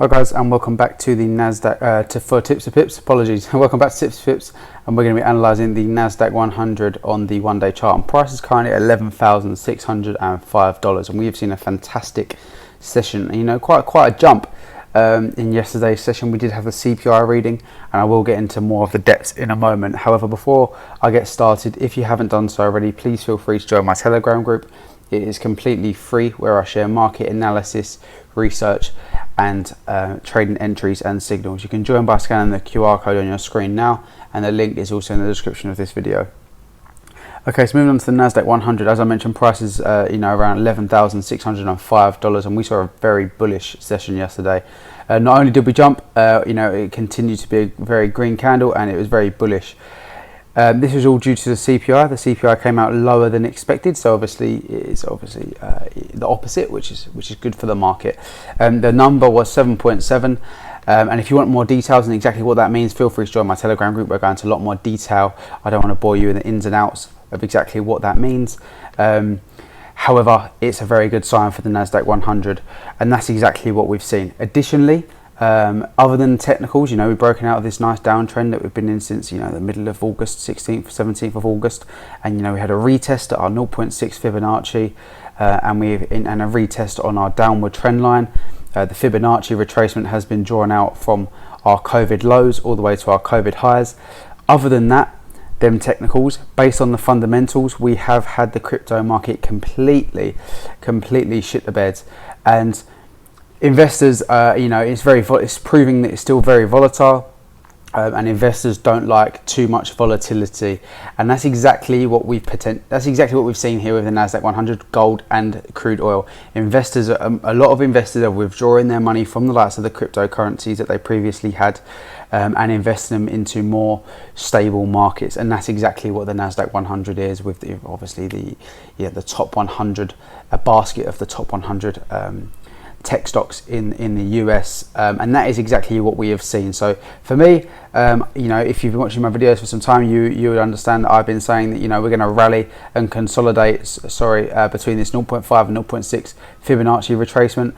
Hi guys, and welcome back to the Nasdaq for Tips of Pips. Apologies. Welcome back to Tips of Pips, and we're going to be analysing the Nasdaq 100 on the one-day chart. And price is currently at $11,605, and we have seen a fantastic session. You know, quite a jump in yesterday's session. We did have the CPI reading, and I will get into more of the depths in a moment. However, before I get started, if you haven't done so already, please feel free to join my Telegram group. It is completely free, where I share market analysis, research, and trading entries and signals. You can join by scanning the QR code on your screen now, and the link is also in the description of this video. Okay, so moving on to the Nasdaq 100. As I mentioned, prices around $11,605, and we saw a very bullish session yesterday. Not only did we jump, it continued to be a very green candle, and it was very bullish. This was all due to the CPI. The CPI came out lower than expected, so obviously it's the opposite, which is good for the market. The number was 7.7, and if you want more details on exactly what that means, feel free to join my Telegram group. We're going into a lot more detail. I don't want to bore you in the ins and outs of exactly what that means. However, it's a very good sign for the Nasdaq 100, and that's exactly what we've seen. Additionally, other than technicals, we've broken out of this nice downtrend that we've been in since the middle of August, 16th, 17th of August, and we had a retest at our 0.6 Fibonacci, and a retest on our downward trend line. The Fibonacci retracement has been drawn out from our COVID lows all the way to our COVID highs. Other than that, them technicals, based on the fundamentals, we have had the crypto market completely shit the bed, and investors, it's proving that it's still very volatile, and investors don't like too much volatility, and that's exactly what we've seen here with the Nasdaq 100, gold and crude oil. A lot of investors are withdrawing their money from the likes of the cryptocurrencies that they previously had, and investing them into more stable markets, and that's exactly what the Nasdaq 100 is, with the top 100, a basket of the top 100 tech stocks in the US, and that is exactly what we have seen. So for me, if you've been watching my videos for some time, you would understand that I've been saying that we're going to rally and consolidate between this 0.5 and 0.6 Fibonacci retracement.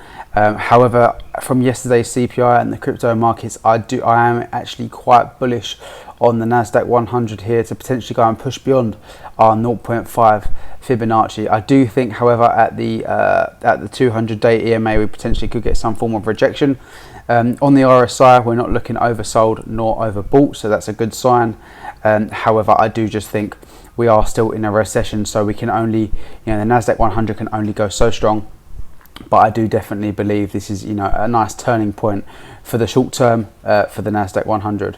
However, from yesterday's CPI and the crypto markets, I am actually quite bullish on the Nasdaq 100 here to potentially go and push beyond our 0.5 Fibonacci. I do think, however, at the 200-day EMA, we potentially could get some form of rejection. On the RSI, we're not looking oversold nor overbought, so that's a good sign. However, I do just think we are still in a recession, so we can only, the Nasdaq 100 can only go so strong. But I do definitely believe this is, a nice turning point for the short term for the Nasdaq 100.